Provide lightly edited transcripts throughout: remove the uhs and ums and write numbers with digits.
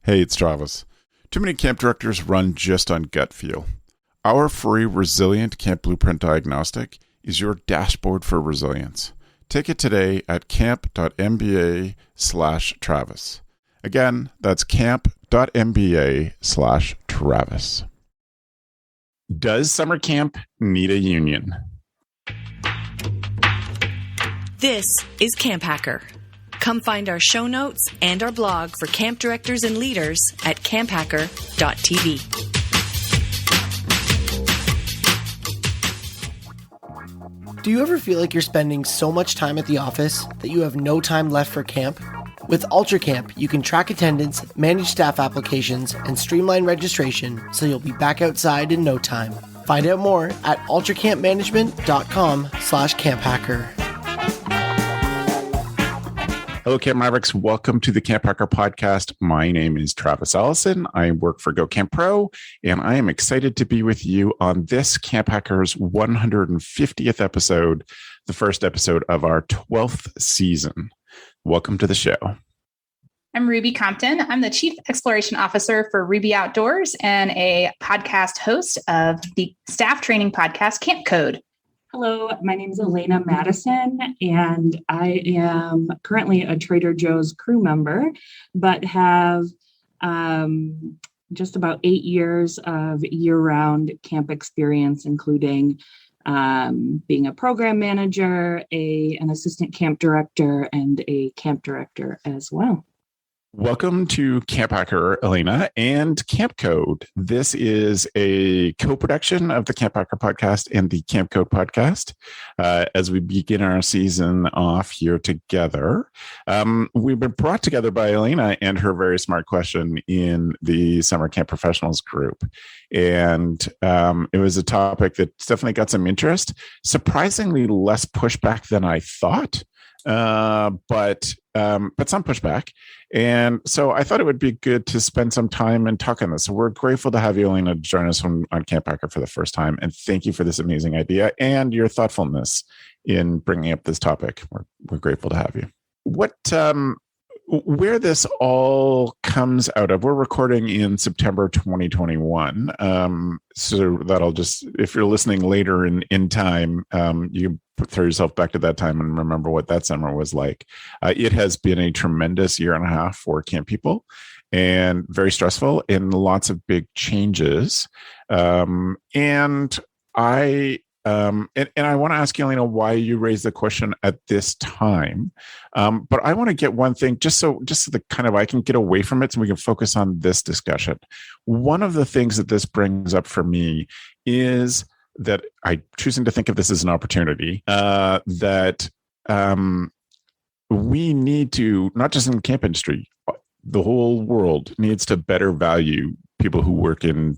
Hey, it's Travis. Too many camp directors run just on gut feel. Our free Resilient Camp Blueprint Diagnostic is your dashboard for resilience. Take it today at camp.mba/Travis. Again, that's camp.mba/Travis. Does summer camp need a union? This is CampHacker. Come find our show notes and our blog for camp directors and leaders at camphacker.tv. Do you ever feel like you're spending so much time at the office that you have no time left for camp? With UltraCamp, you can track attendance, manage staff applications, and streamline registration so you'll be back outside in no time. Find out more at ultracampmanagement.com/camphacker. Hello, Camp Mavericks. Welcome to the CampHacker Podcast. My name is Travis Allison. I work for Go Camp Pro, and I am excited to be with you on this CampHacker's 150th episode, the first episode of our 12th season. Welcome to the show. I'm Ruby Compton. I'm the Chief Exploration Officer for Ruby Outdoors and a podcast host of the staff training podcast, Camp Code. Hello, my name is Alana Matteson, and I am currently a Trader Joe's crew member, but have just about 8 years of year-round camp experience, including being a program manager, an assistant camp director, and a camp director as well. Welcome to CampHacker, Elena, and Camp Code. This is a co-production of the CampHacker Podcast and the Camp Code Podcast. As we begin our season off here together, we've been brought together by Elena and her very smart question in the Summer Camp Professionals group. And it was a topic that definitely got some interest, surprisingly less pushback than I thought. But some pushback. And so I thought it would be good to spend some time and talk on this. So we're grateful to have you, Elena, join us on CampHacker for the first time. And thank you for this amazing idea and your thoughtfulness in bringing up this topic. We're grateful to have you. Where this all comes out of, we're recording in September 2021. So that'll just, if you're listening later in time, you throw yourself back to that time and remember what that summer was like. It has been a tremendous year and a half for camp people and very stressful and lots of big changes. And I want to ask you, Elena, why you raised the question at this time. But I want to get one thing, just so that kind of I can get away from it so we can focus on this discussion. One of the things that this brings up for me is that I choosing to think of this as an opportunity, that we need to, not just in the camp industry, the whole world needs to better value people who work in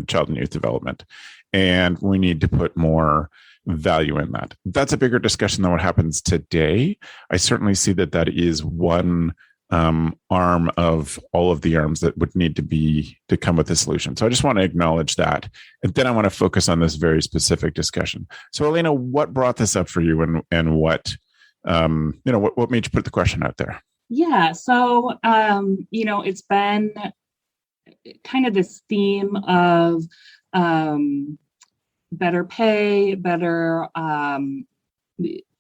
child and youth development. And we need to put more value in that. That's a bigger discussion than what happens today. I certainly see that is one arm of all of the arms that would need to come with a solution. So I just want to acknowledge that. And then I want to focus on this very specific discussion. So Elena, what brought this up for you and what made you put the question out there? Yeah. So, it's been kind of this theme of better pay, better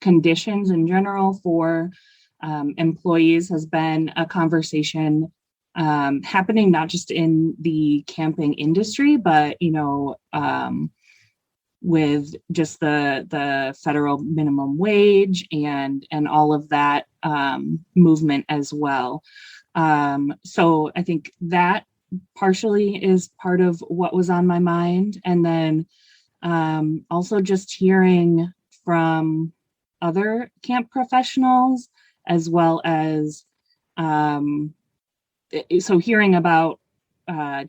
conditions in general for employees has been a conversation happening not just in the camping industry, but with just the federal minimum wage and all of that movement as well. So I think that partially is part of what was on my mind, and then also just hearing from other camp professionals, as well as hearing about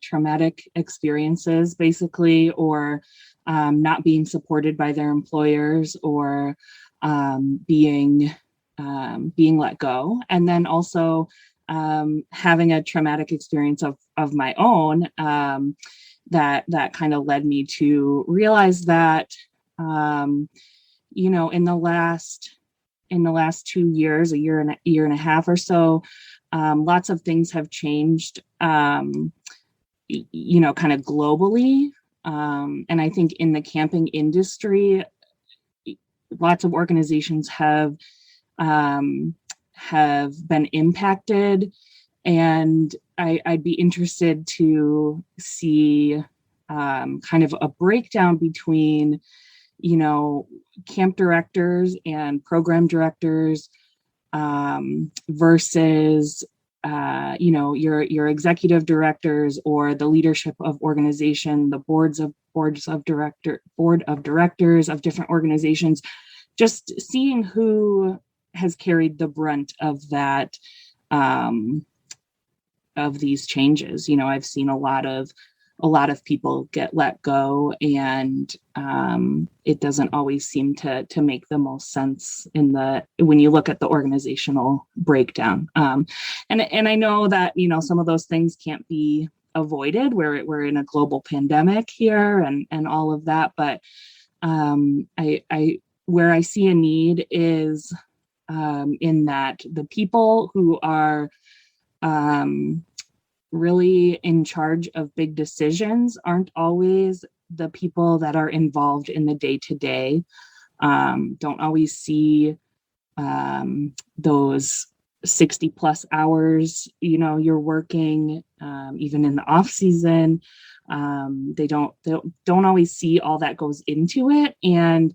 traumatic experiences, basically, or not being supported by their employers, or being let go, and then also having a traumatic experience of my own that kind of led me to realize that in the last in the last 2 years, a year and a half or so, lots of things have changed, kind of globally. And I think in the camping industry, lots of organizations have been impacted, and I'd be interested to see kind of a breakdown between, camp directors and program directors versus, your executive directors or the leadership of organization, the board of directors of different organizations, just seeing who has carried the brunt of that, of these changes. I've seen a lot of people get let go, and it doesn't always seem to make the most sense when you look at the organizational breakdown. And I know that, some of those things can't be avoided. We're in a global pandemic here and all of that. But where I see a need is in that the people who are really in charge of big decisions aren't always the people that are involved in the day-to-day, don't always see those 60 plus hours, you're working, even in the off season. They don't always see all that goes into it. And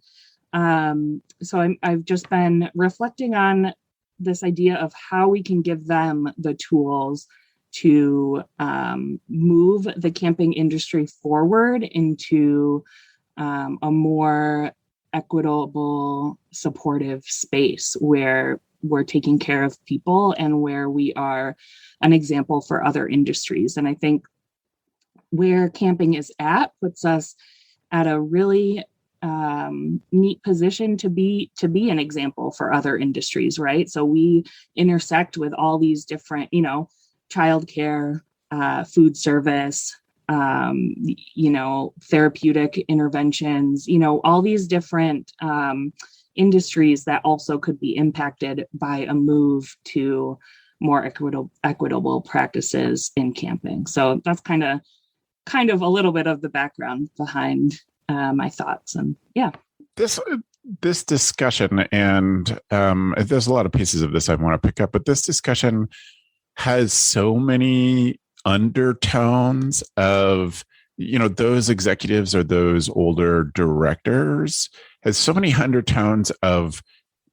so I've just been reflecting on this idea of how we can give them the tools to move the camping industry forward into a more equitable, supportive space where we're taking care of people and where we are an example for other industries. And I think where camping is at puts us at a really neat position to be an example for other industries, right? So we intersect with all these different, childcare, food service, therapeutic interventions, all these different industries that also could be impacted by a move to more equitable practices in camping. So that's kind of a little bit of the background behind my thoughts. And yeah. This discussion, and there's a lot of pieces of this I want to pick up, but this discussion has so many undertones of, those executives or those older directors, has so many undertones of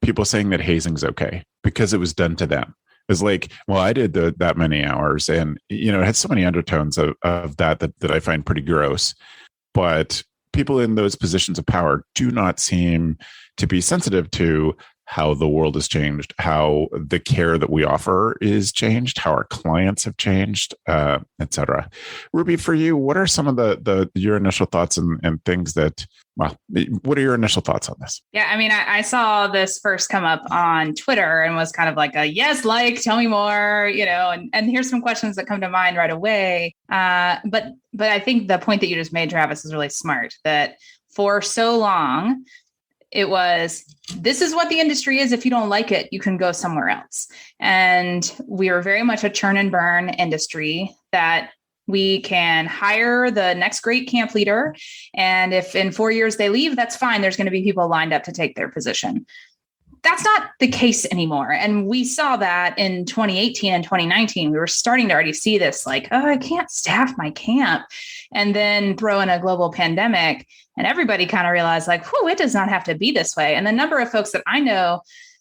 people saying that hazing's okay because it was done to them. It's like, well, I did that many hours, and, it has so many undertones of that I find pretty gross. But people in those positions of power do not seem to be sensitive to how the world has changed, how the care that we offer is changed, how our clients have changed, et cetera. Ruby, for you, what are some of your initial thoughts and things that, what are your initial thoughts on this? Yeah, I mean, I saw this first come up on Twitter and was kind of like tell me more, and here's some questions that come to mind right away. But I think the point that you just made, Travis, is really smart, that for so long, it was, this is what the industry is. If you don't like it, you can go somewhere else. And we are very much a churn and burn industry that we can hire the next great camp leader. And if in 4 years they leave, that's fine. There's going to be people lined up to take their position. That's not the case anymore. And we saw that in 2018 and 2019. We were starting to already see this, like, oh, I can't staff my camp. And then throw in a global pandemic. And everybody kind of realized, like, whew, it does not have to be this way. And the number of folks that I know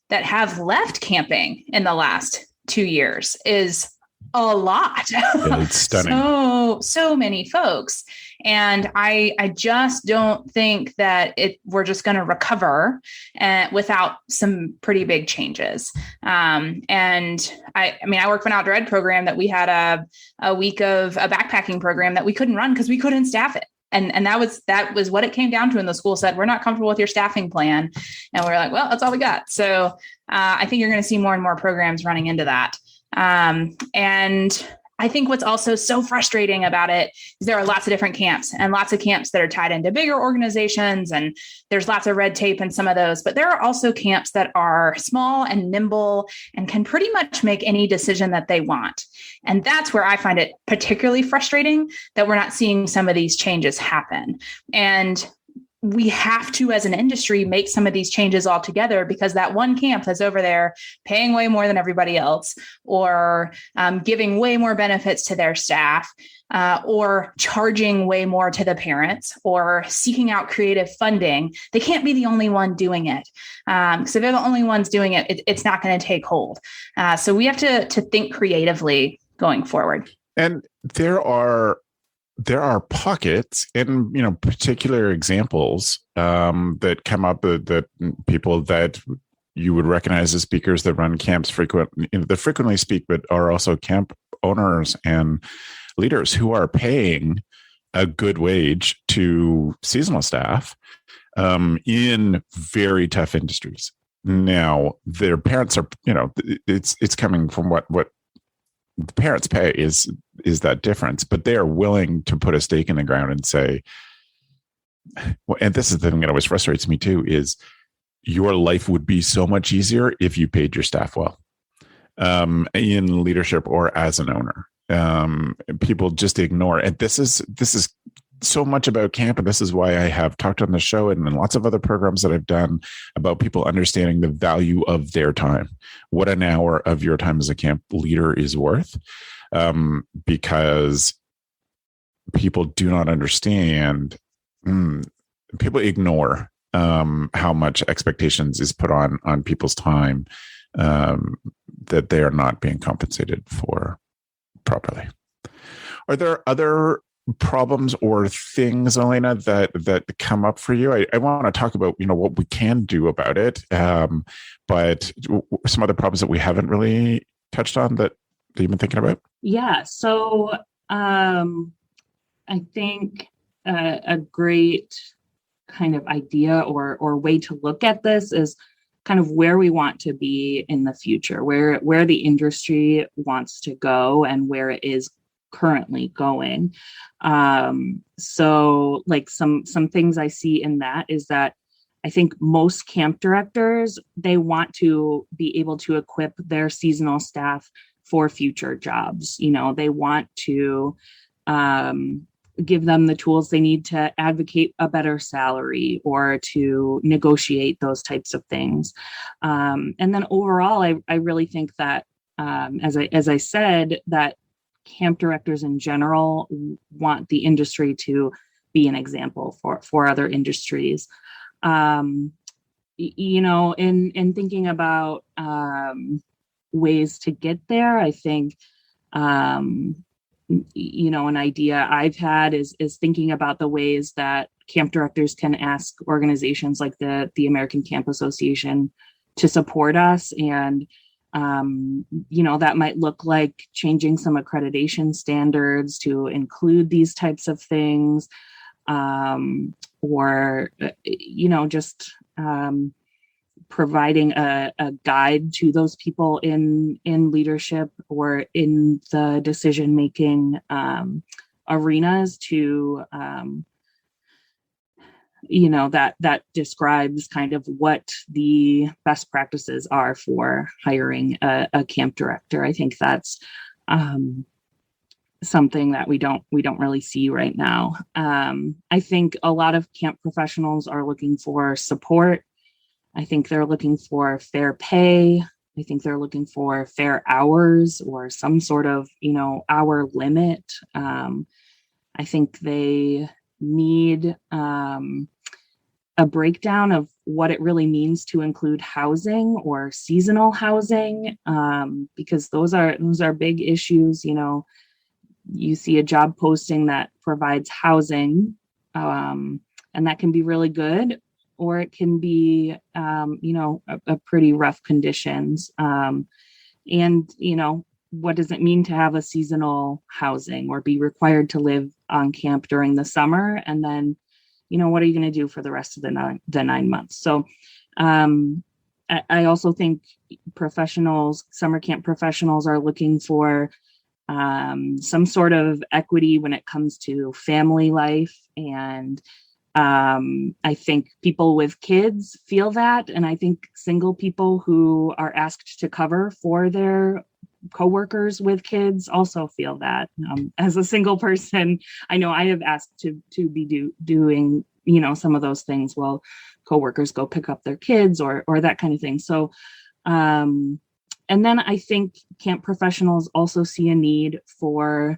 that have left camping in the last 2 years is a lot. Yeah, it's stunning. So many folks. And I just don't think that we're just going to recover without some pretty big changes. And I work for an outdoor ed program that we had a week of a backpacking program that we couldn't run because we couldn't staff it. And that was what it came down to. And the school said, we're not comfortable with your staffing plan. And we're like, well, that's all we got. So I think you're going to see more and more programs running into that. And I think what's also so frustrating about it is there are lots of different camps and lots of camps that are tied into bigger organizations, and there's lots of red tape in some of those. But there are also camps that are small and nimble and can pretty much make any decision that they want. And that's where I find it particularly frustrating that we're not seeing some of these changes happen. And we have to, as an industry, make some of these changes all together, because that one camp that's over there paying way more than everybody else, or giving way more benefits to their staff, or charging way more to the parents, or seeking out creative funding, they can't be the only one doing it. So if they're the only ones doing it, it's not going to take hold. So we have to think creatively going forward. And there are pockets and, particular examples that come up that people that you would recognize as speakers that run camps that frequently speak, but are also camp owners and leaders who are paying a good wage to seasonal staff in very tough industries. Now, their parents are, it's coming from what the parents pay is that difference, but they are willing to put a stake in the ground and say, well, and this is the thing that always frustrates me too, is your life would be so much easier if you paid your staff well, in leadership or as an owner. People just ignore, and this is so much about camp, and this is why I have talked on the show and in lots of other programs that I've done about people understanding the value of their time, what an hour of your time as a camp leader is worth, because people do not understand, people ignore how much expectations is put on people's time that they are not being compensated for properly. Are there other problems or things, Elena, that come up for you? I want to talk about, what we can do about it. But some other problems that we haven't really touched on that you've been thinking about? Yeah. So I think a great kind of idea or way to look at this is kind of where we want to be in the future, where the industry wants to go and where it is currently going. So like some things I see in that is that I think most camp directors, they want to be able to equip their seasonal staff for future jobs. They want to give them the tools they need to advocate a better salary or to negotiate those types of things. And then overall, I really think that, as I said, that camp directors in general want the industry to be an example for other industries. In thinking about ways to get there, I think, an idea I've had is thinking about the ways that camp directors can ask organizations like the American Camp Association to support us. And that might look like changing some accreditation standards to include these types of things, or just providing a guide to those people in leadership or in the decision-making arenas to that describes kind of what the best practices are for hiring a camp director. I think that's something that we don't really see right now. I think a lot of camp professionals are looking for support. I think they're looking for fair pay. I think they're looking for fair hours or some sort of, hour limit. I think they need a breakdown of what it really means to include housing or seasonal housing, because those are big issues. You see a job posting that provides housing, and that can be really good, or it can be, a pretty rough conditions. And, what does it mean to have a seasonal housing or be required to live on camp during the summer? And then, what are you going to do for the rest of the 9 months? So I also think summer camp professionals are looking for some sort of equity when it comes to family life. And I think people with kids feel that. And I think single people who are asked to cover for their coworkers with kids also feel that. As a single person, I know I have asked to be doing, some of those things while coworkers go pick up their kids or that kind of thing. So, and then I think camp professionals also see a need for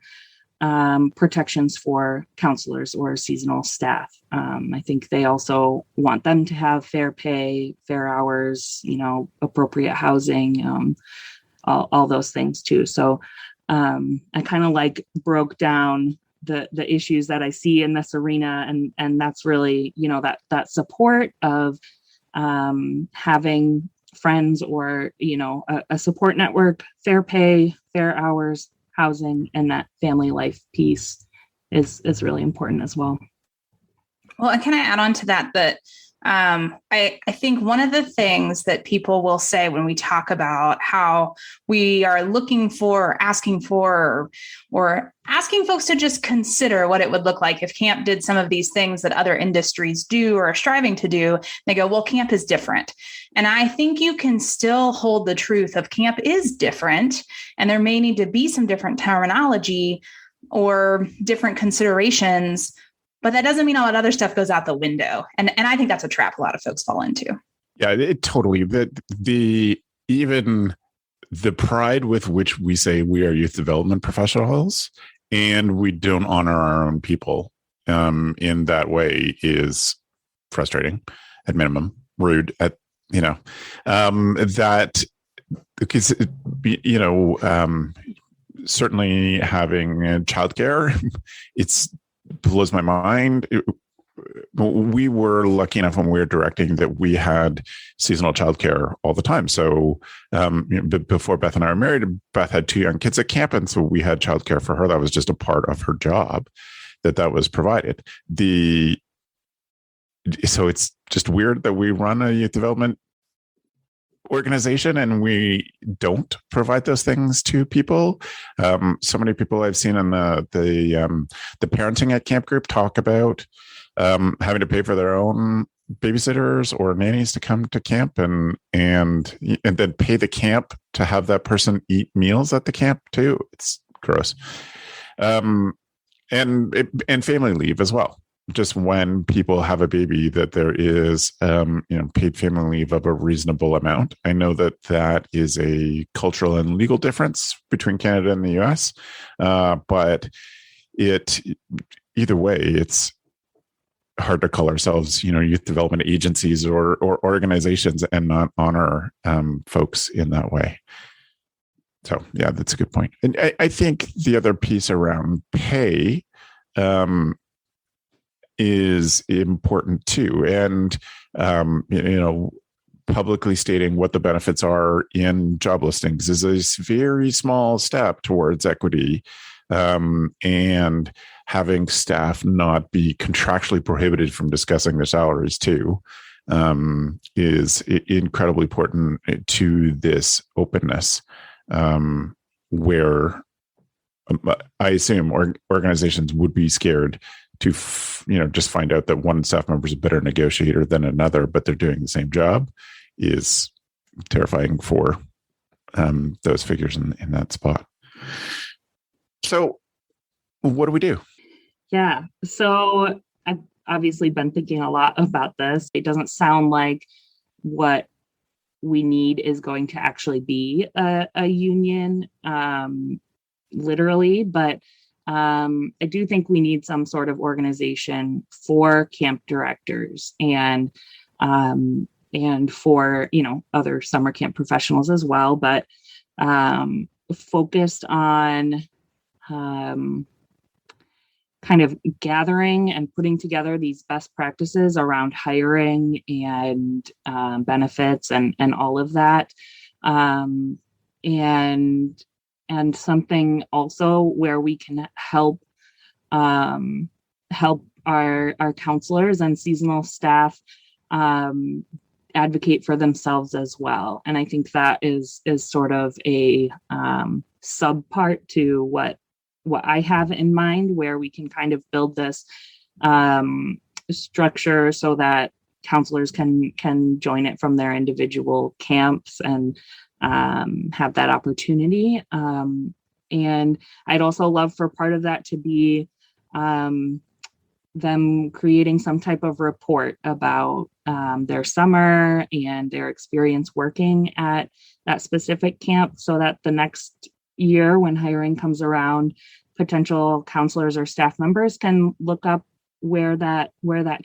protections for counselors or seasonal staff. I think they also want them to have fair pay, fair hours, appropriate housing, all those things too. So I kind of broke down the issues that I see in this arena, and that's really, that support of having friends or, a support network, fair pay, fair hours, housing, and that family life piece is really important as well. Well, and can I add on to that I think one of the things that people will say when we talk about how we are looking for, or asking folks to just consider what it would look like if camp did some of these things that other industries do or are striving to do, they go, well, camp is different. And I think you can still hold the truth of camp is different, and there may need to be some different terminology or different considerations. But that doesn't mean all that other stuff goes out the window. And I think that's a trap a lot of folks fall into. Yeah, it totally. Even the pride with which we say we are youth development professionals and we don't honor our own people in that way is frustrating at minimum, rude at, that because, certainly having childcare, it's blows my mind. We were lucky enough when we were directing that we had seasonal childcare all the time. So before Beth and I were married, Beth had 2 young kids at camp, and so we had childcare for her. That was just a part of her job that was provided. So it's just weird that we run a youth development organization and we don't provide those things to people. So many people I've seen in the parenting at camp group talk about having to pay for their own babysitters or nannies to come to camp and then pay the camp to have that person eat meals at the camp too. It's gross. And family leave as well. Just when people have a baby, that there is, paid family leave of a reasonable amount. I know that is a cultural and legal difference between Canada and the US, but either way, it's hard to call ourselves, youth development agencies or organizations and not honor folks in that way. So, yeah, that's a good point. And I think the other piece around pay is important too. And, publicly stating what the benefits are in job listings is a very small step towards equity. And having staff not be contractually prohibited from discussing their salaries too, is incredibly important to this openness, where I assume organizations would be scared to, just find out that one staff member is a better negotiator than another, but they're doing the same job, is terrifying for those figures in that spot. So what do we do? Yeah. So I've obviously been thinking a lot about this. It doesn't sound like what we need is going to actually be a union, literally, but I do think we need some sort of organization for camp directors and for, other summer camp professionals as well, but focused on kind of gathering and putting together these best practices around hiring and benefits and all of that. And something also where we can help our counselors and seasonal staff advocate for themselves as well. And I think that is sort of a subpart to what I have in mind, where we can kind of build this structure so that counselors can join it from their individual camps and have that opportunity. And I'd also love for part of that to be them creating some type of report about their summer and their experience working at that specific camp, so that the next year when hiring comes around, potential counselors or staff members can look up where that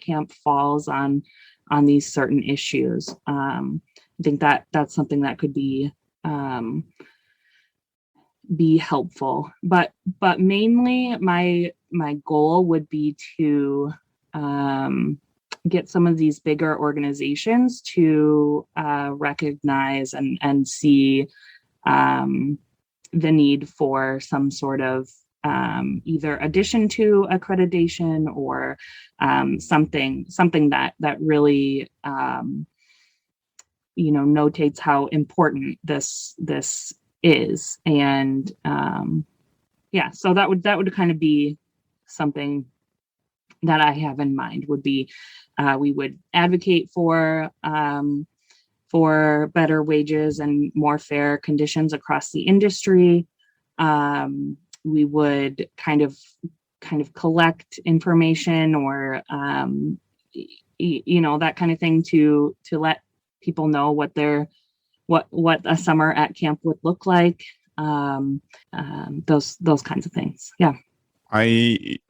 camp falls on these certain issues. I think that's something that could be helpful, but mainly my goal would be to get some of these bigger organizations to recognize and see the need for some sort of either addition to accreditation or something that really notates how important this is. And so that would kind of be something that I have in mind. Would be we would advocate for better wages and more fair conditions across the industry. We would kind of collect information or that kind of thing to let people know what a summer at camp would look like. Those kinds of things. Yeah. We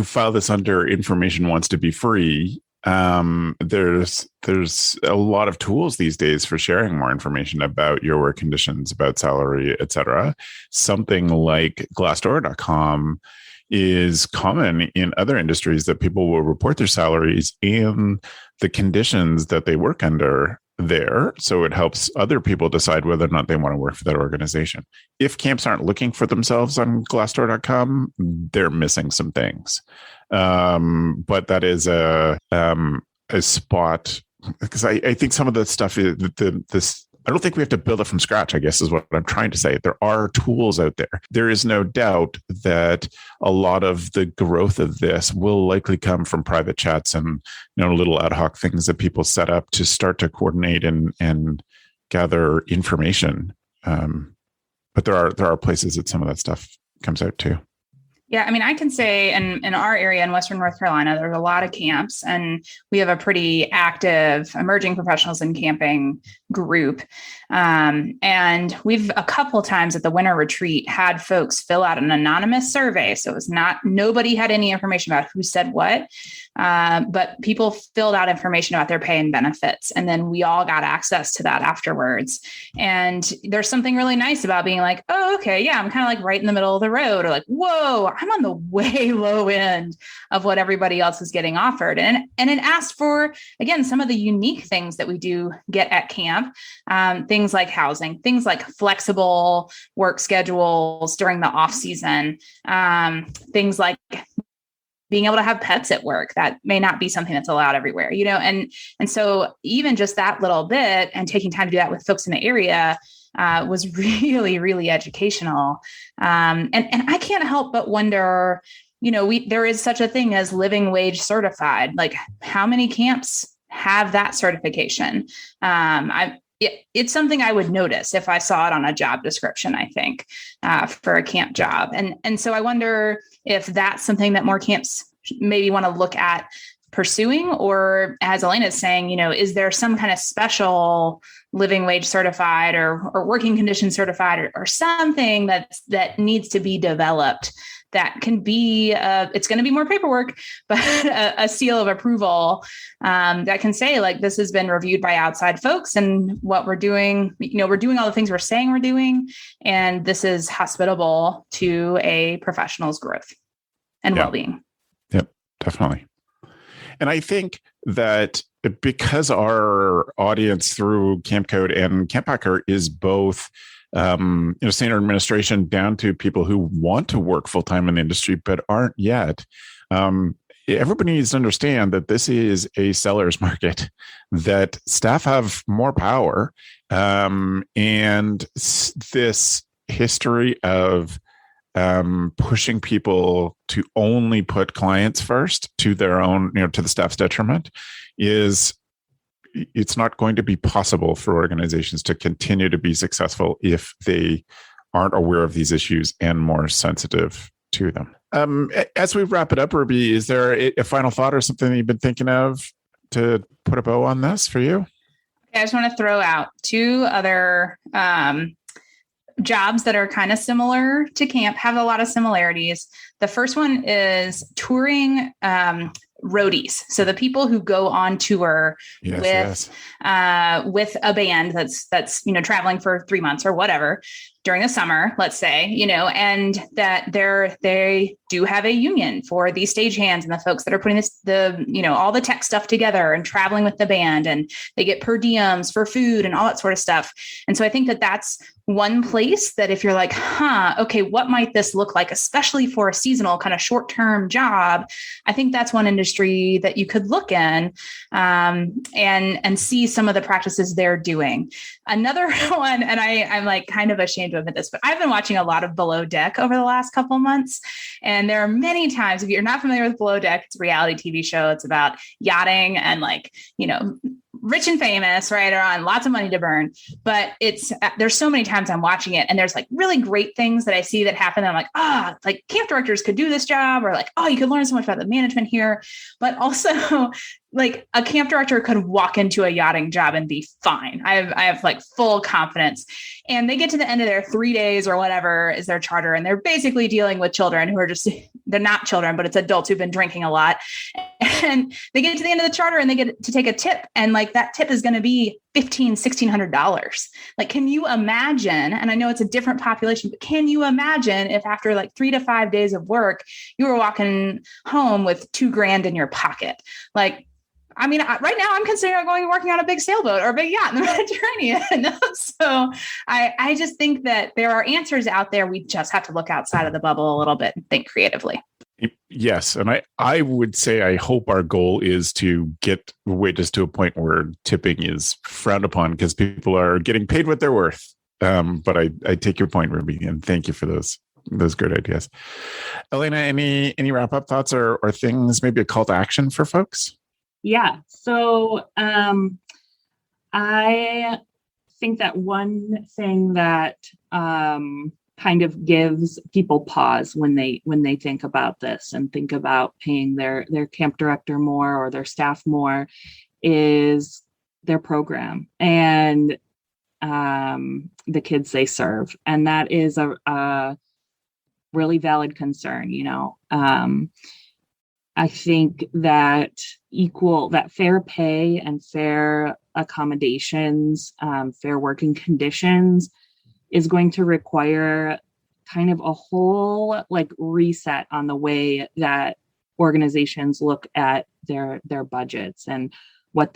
file this under information wants to be free. There's a lot of tools these days for sharing more information about your work conditions, about salary, etc. Something like Glassdoor.com is common in other industries, that people will report their salaries and the conditions that they work under there. So it helps other people decide whether or not they want to work for that organization. If camps aren't looking for themselves on Glassdoor.com, they're missing some things. But that is a spot, because I think some of the stuff is this. I don't think we have to build it from scratch, I guess is what I'm trying to say. There are tools out there. There is no doubt that a lot of the growth of this will likely come from private chats and little ad hoc things that people set up to start to coordinate and gather information. But there are places that some of that stuff comes out too. Yeah, I mean, I can say in our area in Western North Carolina, there's a lot of camps, and we have a pretty active emerging professionals in camping group. And we've a couple times at the winter retreat had folks fill out an anonymous survey. So it was nobody had any information about who said what, but people filled out information about their pay and benefits. And then we all got access to that afterwards. And there's something really nice about being like, oh, okay, yeah, I'm kind of like right in the middle of the road, or like, whoa, I'm on the way low end of what everybody else is getting offered. And it asked for, again, some of the unique things that we do get at camp, things like housing, things like flexible work schedules during the off season, things like being able to have pets at work. That may not be something that's allowed everywhere, and so even just that little bit and taking time to do that with folks in the area was really, really educational. And I can't help but wonder, there is such a thing as living wage certified. Like, how many camps have that certification? It's something I would notice if I saw it on a job description, I think, for a camp job. And so I wonder if that's something that more camps maybe want to look at pursuing, or, as Alana is saying, is there some kind of special living wage certified or working condition certified or something that needs to be developed that can be, it's going to be more paperwork, but a seal of approval that can say, like, this has been reviewed by outside folks, and what we're doing, we're doing all the things we're saying we're doing, and this is hospitable to a professional's growth and well-being. Yep, definitely. And I think that because our audience through Camp Code and CampHacker is both senior administration down to people who want to work full-time in the industry but aren't yet, everybody needs to understand that this is a seller's market, that staff have more power, and this history of pushing people to only put clients first to their own, to the staff's detriment, it's not going to be possible for organizations to continue to be successful if they aren't aware of these issues and more sensitive to them. As we wrap it up, Ruby, is there a final thought or something that you've been thinking of to put a bow on this for you? I just want to throw out two other jobs that are kind of similar to camp, have a lot of similarities. The first one is touring roadies. So the people who go on tour with a band that's traveling for 3 months or whatever during the summer, let's say, and that they do have a union for these stagehands and the folks that are putting all the tech stuff together and traveling with the band, and they get per diems for food and all that sort of stuff. And so I think that that's one place that if you're like, okay, what might this look like, especially for a seasonal kind of short-term job, I think that's one industry that you could look in and see some of the practices they're doing. Another one, and I'm like kind of ashamed to admit this, but I've been watching a lot of Below Deck over the last couple of months. And there are many times, if you're not familiar with Below Deck, it's a reality TV show. It's about yachting and rich and famous, right? Or on lots of money to burn. But there's so many times I'm watching it and there's like really great things that I see that happen. And I'm like, like camp directors could do this job, or like, you could learn so much about the management here. But also like a camp director could walk into a yachting job and be fine. I have like full confidence. And they get to the end of their 3 days or whatever is their charter. And they're basically dealing with children who are they're not children, but it's adults who've been drinking a lot. And they get to the end of the charter and they get to take a tip. And like that tip is going to be $1,600. Like, can you imagine? And I know it's a different population, but can you imagine if after like 3 to 5 days of work, you were walking home with $2,000 in your pocket? Like, I mean, right now I'm considering working on a big sailboat or a big yacht in the Mediterranean. So I just think that there are answers out there. We just have to look outside of the bubble a little bit and think creatively. Yes. And I would say I hope our goal is to get wages to a point where tipping is frowned upon because people are getting paid what they're worth. But I take your point, Ruby, and thank you for those great ideas. Alana, any wrap-up thoughts or things, maybe a call to action for folks? Yeah. So I think that one thing that kind of gives people pause when they think about this and think about paying their camp director more or their staff more is their program and the kids they serve. And that is a really valid concern, I think that fair pay and fair accommodations, fair working conditions is going to require kind of a whole reset on the way that organizations look at their budgets and what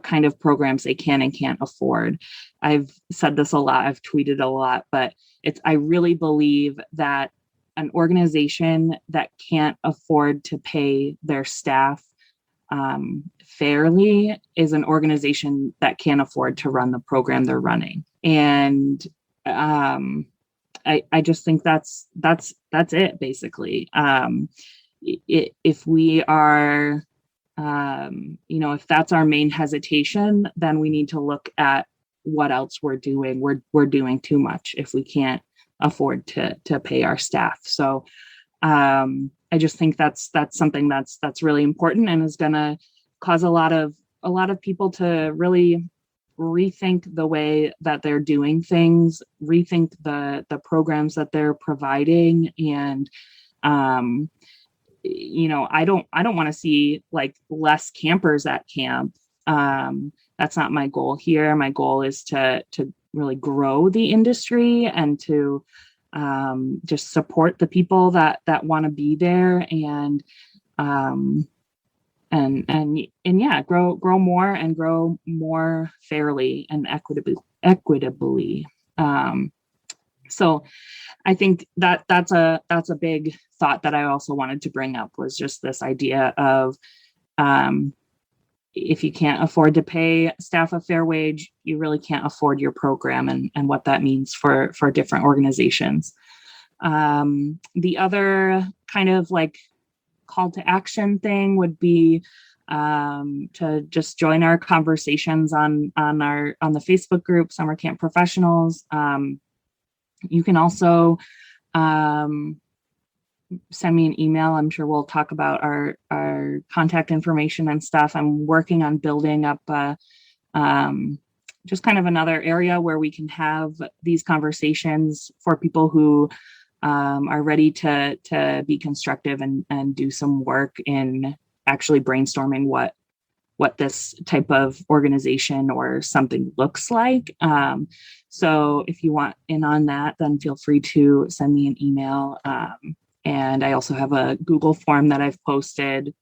kind of programs they can and can't afford. I've said this a lot, I've tweeted a lot, but I really believe that an organization that can't afford to pay their staff fairly is an organization that can't afford to run the program they're running. And I just think that's it basically. If we are, if that's our main hesitation, then we need to look at what else we're doing. We're doing too much if we can't afford to pay our staff. So I just think that's something that's really important and is going to cause a lot of people to really rethink the way that they're doing things, rethink the programs that they're providing. And I don't want to see less campers at camp. That's not my goal here. My goal is to really grow the industry and to just support the people that want to be there and grow more and grow more fairly and equitably. So I think that's a big thought that I also wanted to bring up was just this idea of if you can't afford to pay staff a fair wage, you really can't afford your program and what that means for different organizations. The other kind of like call to action thing would be to just join our conversations on the Facebook group, Summer Camp Professionals. You can also send me an email. I'm sure we'll talk about our contact information and stuff. I'm working on building up just kind of another area where we can have these conversations for people who are ready to be constructive and do some work in actually brainstorming what this type of organization or something looks like. So if you want in on that, then feel free to send me an email. And I also have a Google form that I've posted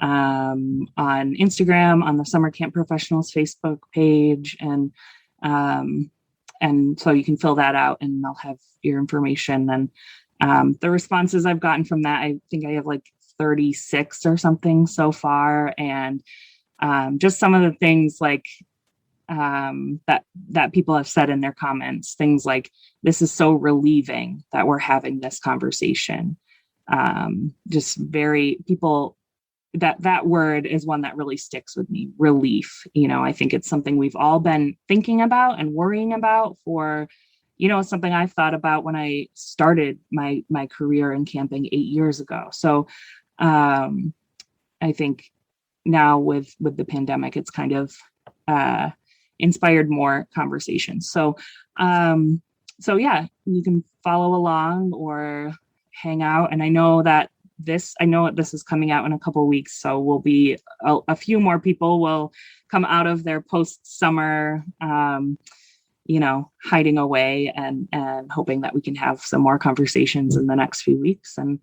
on Instagram, on the Summer Camp Professionals Facebook page. And so you can fill that out and I'll have your information. And the responses I've gotten from that, I think I have like 36 or something so far. And just some of the things like that people have said in their comments, things like, this is so relieving that we're having this conversation. Just very people, that word is one that really sticks with me, relief. I think it's something we've all been thinking about and worrying about for, something I thought about when I started my career in camping 8 years ago. So I think now with the pandemic, it's kind of inspired more conversations. So yeah, you can follow along or hang out. And I know that this is coming out in a couple of weeks. So we'll be a few more people will come out of their post-summer, hiding away and hoping that we can have some more conversations in the next few weeks and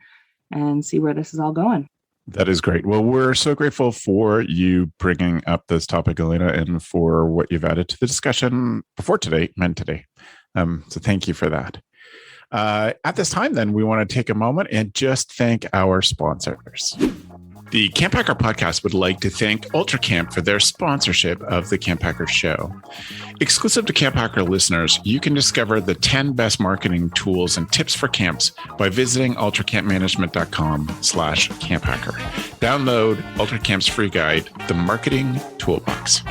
see where this is all going. That is great. Well, we're so grateful for you bringing up this topic, Alana, and for what you've added to the discussion before today and today. So thank you for that. At this time, then, we want to take a moment and just thank our sponsors. The CampHacker Podcast would like to thank UltraCamp for their sponsorship of the CampHacker Show. Exclusive to CampHacker listeners, you can discover the 10 best marketing tools and tips for camps by visiting ultracampmanagement.com/camphacker. Download UltraCamp's free guide, The Marketing Toolbox.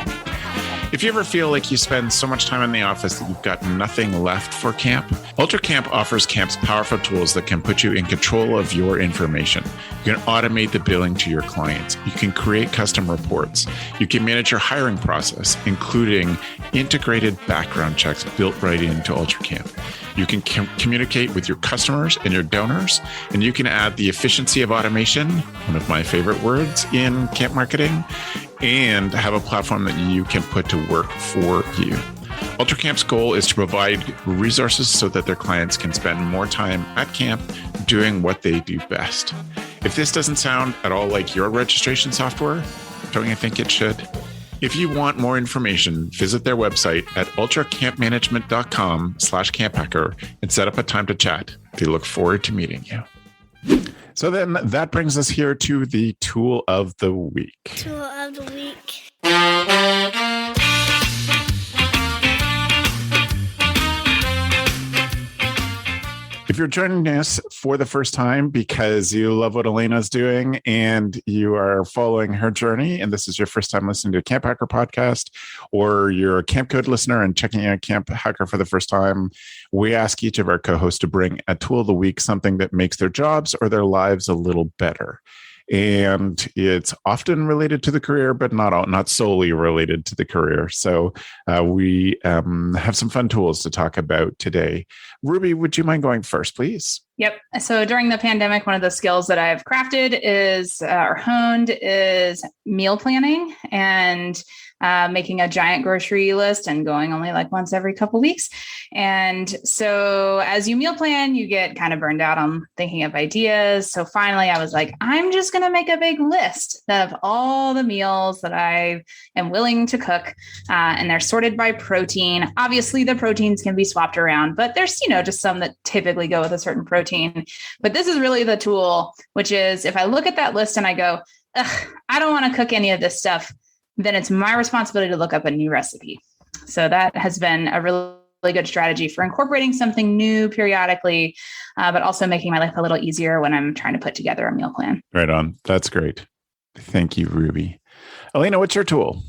If you ever feel like you spend so much time in the office that you've got nothing left for camp, UltraCamp offers camp's powerful tools that can put you in control of your information. You can automate the billing to your clients. You can create custom reports. You can manage your hiring process, including integrated background checks built right into UltraCamp. You can communicate with your customers and your donors, and you can add the efficiency of automation, one of my favorite words in camp marketing, and have a platform that you can put to work for you. UltraCamp's goal is to provide resources so that their clients can spend more time at camp doing what they do best. If this doesn't sound at all like your registration software, don't you think it should? If you want more information, visit their website at ultracampmanagement.com/camphacker and set up a time to chat. They look forward to meeting you. So then that brings us here to the tool of the week. Tool of the week. If you're joining us for the first time because you love what Alana's doing and you are following her journey, and this is your first time listening to a CampHacker podcast, or you're a Camp Code listener and checking out CampHacker for the first time, we ask each of our co-hosts to bring a tool of the week, something that makes their jobs or their lives a little better. And it's often related to the career, but not solely related to the career. So we have some fun tools to talk about today. Ruby, would you mind going first, please? Yep. So during the pandemic, one of the skills that I've crafted is or honed is meal planning and making a giant grocery list and going only like once every couple weeks. And so as you meal plan, you get kind of burned out on thinking of ideas. So finally I was like, I'm just going to make a big list of all the meals that I am willing to cook. And they're sorted by protein. Obviously the proteins can be swapped around, but there's, just some that typically go with a certain protein. But this is really the tool, which is if I look at that list and I go, I don't want to cook any of this stuff. then it's my responsibility to look up a new recipe. So that has been a really good strategy for incorporating something new periodically, but also making my life a little easier when I'm trying to put together a meal plan. Right on. That's great. Thank you, Ruby. Alana, what's your tool?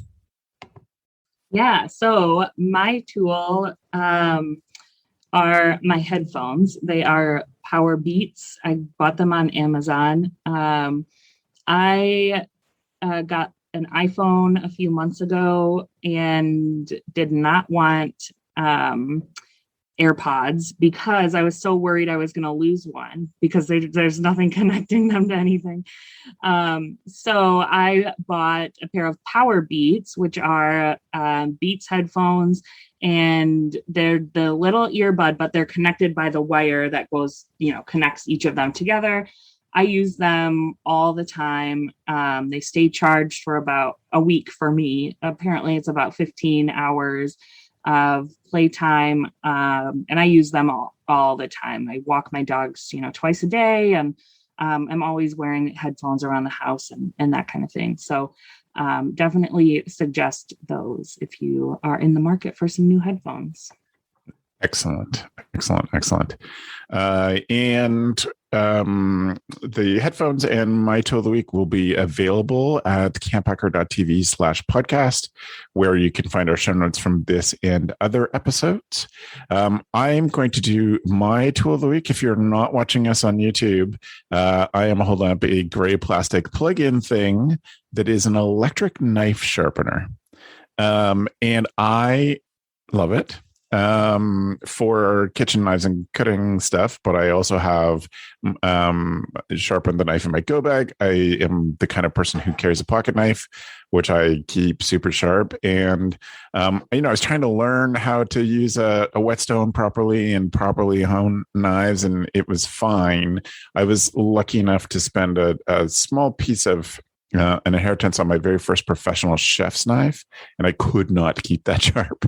Yeah, so my tool are my headphones. They are Power Beats. I bought them on Amazon. I got an iPhone a few months ago and did not want AirPods because I was so worried I was going to lose one because there's nothing connecting them to anything. So I bought a pair of Power Beats, which are Beats headphones, and they're the little earbud, but they're connected by the wire that goes, connects each of them together. I use them all the time. They stay charged for about a week for me. Apparently it's about 15 hours of playtime. And I use them all the time. I walk my dogs, twice a day, and I'm always wearing headphones around the house and that kind of thing. So definitely suggest those if you are in the market for some new headphones. Excellent. And the headphones and my tool of the week will be available at camphacker.tv/podcast, where you can find our show notes from this and other episodes. I'm going to do my tool of the week. If you're not watching us on YouTube, I am holding up a gray plastic plug-in thing that is an electric knife sharpener. And I love it for kitchen knives and cutting stuff, but I also have sharpened the knife in my go bag. I am the kind of person who carries a pocket knife, which I keep super sharp. And I was trying to learn how to use a whetstone properly and properly hone knives, and it was fine. I was lucky enough to spend a small piece of an inheritance on my very first professional chef's knife, and I could not keep that sharp.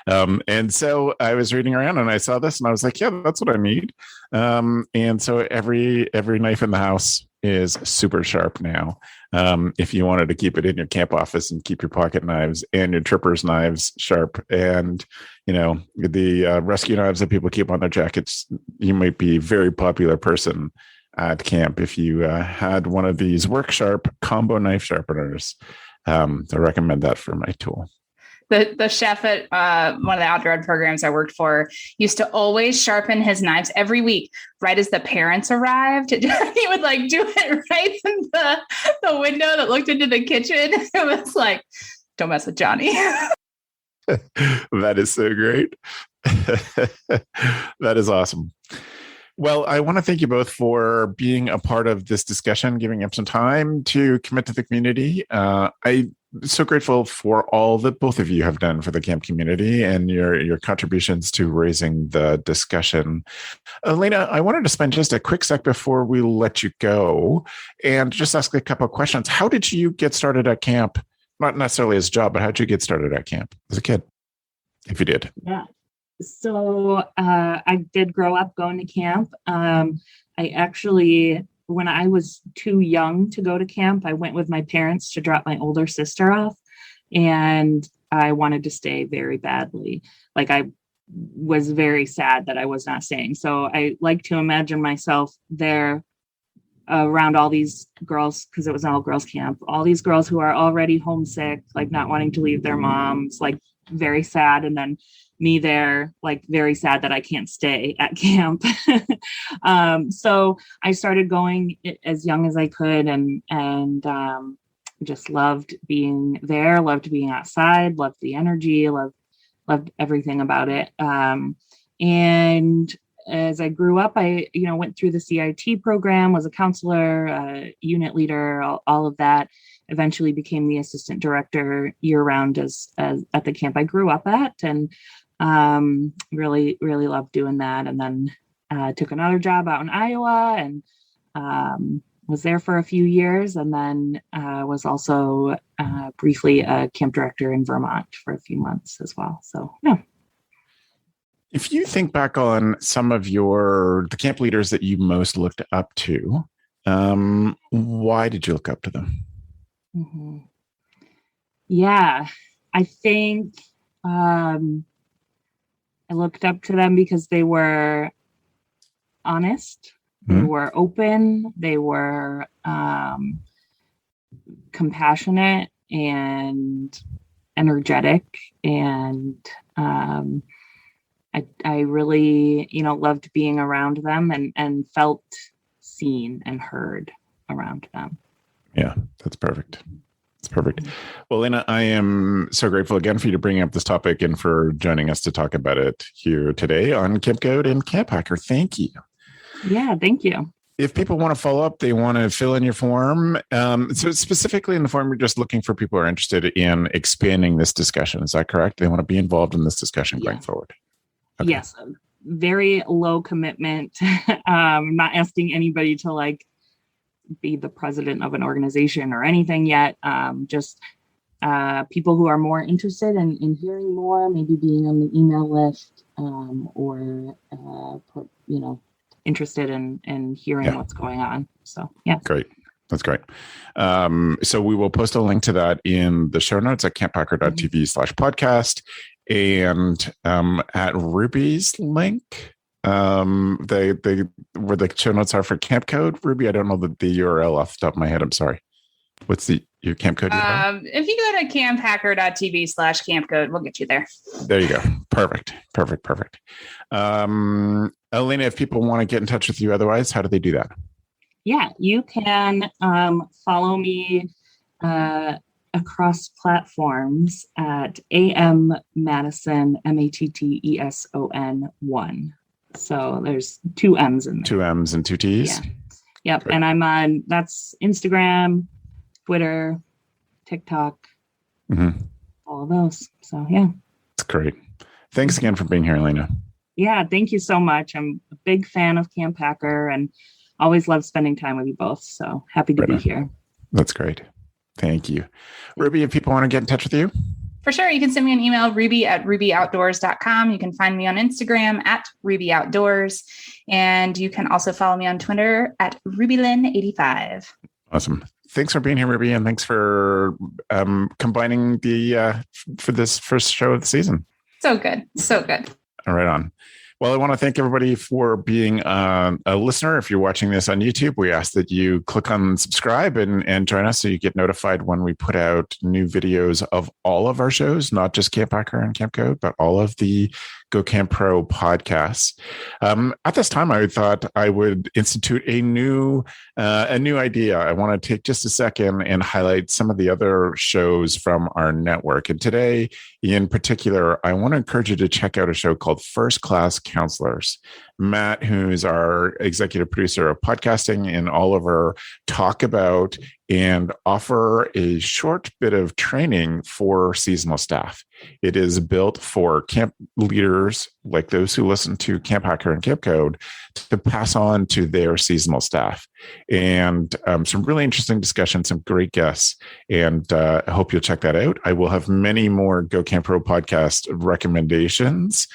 And so I was reading around and I saw this and I was like, yeah, that's what I need. And so every knife in the house is super sharp now. If you wanted to keep it in your camp office and keep your pocket knives and your tripper's knives sharp, and the rescue knives that people keep on their jackets, you might be a very popular person at camp if you had one of these work sharp combo knife sharpeners. I recommend that for my tool. The chef at one of the outdoor ed programs I worked for used to always sharpen his knives every week, right as the parents arrived. He would do it right in the window that looked into the kitchen. It was like, don't mess with Johnny. That is so great. That is awesome. Well, I want to thank you both for being a part of this discussion, giving up some time to commit to the community. I'm so grateful for all that both of you have done for the camp community and your contributions to raising the discussion. Alana, I wanted to spend just a quick sec before we let you go and just ask a couple of questions. How did you get started at camp? Not necessarily as a job, but how did you get started at camp as a kid, if you did? Yeah. So I did grow up going to camp. I actually, when I was too young to go to camp, I went with my parents to drop my older sister off, and I wanted to stay very badly. I was very sad that I was not staying. So I like to imagine myself there around all these girls, because it was an all girls camp, all these girls who are already homesick, not wanting to leave their moms, very sad. And then me there, very sad that I can't stay at camp. So I started going as young as I could, and just loved being there, loved being outside, loved the energy, loved everything about it. And as I grew up, I went through the CIT program, was a counselor, unit leader, all of that. Eventually became the assistant director year round as at the camp I grew up at, and really loved doing that. And then took another job out in Iowa and was there for a few years, and then was also briefly a camp director in Vermont for a few months as well. So yeah. If you think back on some of the camp leaders that you most looked up to, why did you look up to them? Mm-hmm. Yeah, I think I looked up to them because they were honest, they were open, they were compassionate and energetic, and I really, loved being around them and felt seen and heard around them. Yeah, that's perfect. That's perfect. Well, Lena, I am so grateful again for you to bring up this topic and for joining us to talk about it here today on Camp Code and CampHacker. Thank you. Yeah, thank you. If people want to follow up, they want to fill in your form. So specifically in the form, you're just looking for people who are interested in expanding this discussion. Is that correct? They want to be involved in this discussion going forward. Okay. Yes. Very low commitment. I'm not asking anybody to be the president of an organization or anything yet. Just people who are more interested in hearing more, maybe being on the email list, or interested in hearing what's going on. So, yeah. Great. That's great. So we will post a link to that in the show notes at camphacker.tv/podcast, and at Ruby's link, where the show notes are for Camp Code. Ruby, I don't know the URL off the top of my head. I'm sorry. What's your Camp Code URL? If you go to camphacker.tv/campcode, we'll get you there. There you go. Perfect. Alana, if people want to get in touch with you otherwise, how do they do that? Yeah, you can follow me across platforms at AM Matteson, Matteson 1. So there's 2 M's in there. 2 M's and 2 T's? Yeah. Yep. Great. And I'm on, that's Instagram, Twitter, TikTok, all of those. So, yeah. That's great. Thanks again for being here, Alana. Yeah, thank you so much. I'm a big fan of CampHacker and always love spending time with you both. So happy to be here. That's great. Thank you. Ruby, if people want to get in touch with you? For sure. You can send me an email, ruby@rubyoutdoors.com. You can find me on Instagram at rubyoutdoors. And you can also follow me on Twitter at rubylyn85. Awesome. Thanks for being here, Ruby. And thanks for combining for this first show of the season. So good. So good. All right on. Well, I want to thank everybody for being a listener. If you're watching this on YouTube, we ask that you click on subscribe and join us so you get notified when we put out new videos of all of our shows, not just CampHacker and Camp Code, but all of the Go Camp Pro podcasts. At this time, I thought I would institute a new idea. I want to take just a second and highlight some of the other shows from our network. And today, in particular, I want to encourage you to check out a show called First Class Counselors. Matt, who's our executive producer of podcasting, and Oliver talk about and offer a short bit of training for seasonal staff. It is built for camp leaders like those who listen to CampHacker and Camp Code to pass on to their seasonal staff. And some really interesting discussion, some great guests. And I hope you'll check that out. I will have many more Go Camp Pro podcast recommendations,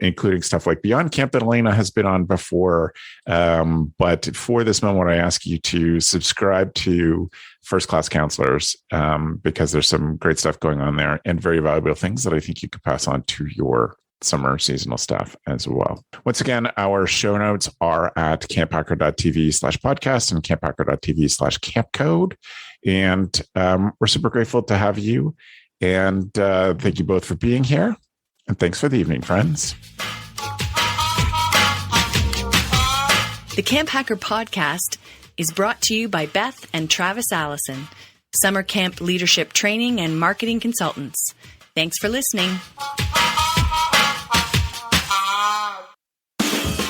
including stuff like Beyond Camp that Alana has been on before. But for this moment, I ask you to subscribe to First Class Counselors because there's some great stuff going on there and very valuable things that I think you could pass on to your summer seasonal staff as well. Once again, our show notes are at camphacker.tv/podcast and camphacker.tv/campcode. And we're super grateful to have you. And thank you both for being here. And thanks for the evening, friends. The CampHacker Podcast is brought to you by Beth and Travis Allison, summer camp leadership training and marketing consultants. Thanks for listening.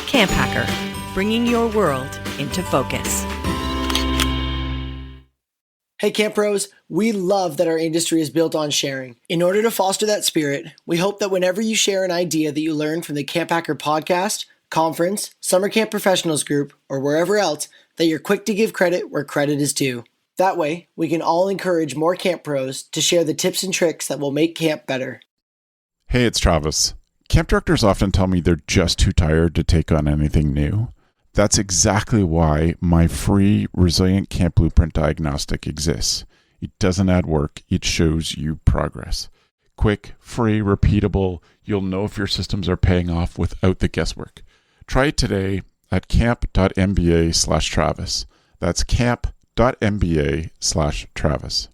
CampHacker, bringing your world into focus. Hey Camp Pros, we love that our industry is built on sharing. In order to foster that spirit, we hope that whenever you share an idea that you learned from the CampHacker podcast, conference, summer camp professionals group, or wherever else, that you're quick to give credit where credit is due. That way, we can all encourage more Camp Pros to share the tips and tricks that will make camp better. Hey, it's Travis. Camp directors often tell me they're just too tired to take on anything new. That's exactly why my free Resilient Camp Blueprint Diagnostic exists. It doesn't add work. It shows you progress. Quick, free, repeatable. You'll know if your systems are paying off without the guesswork. Try it today at camp.mba/Travis. That's camp.mba/Travis.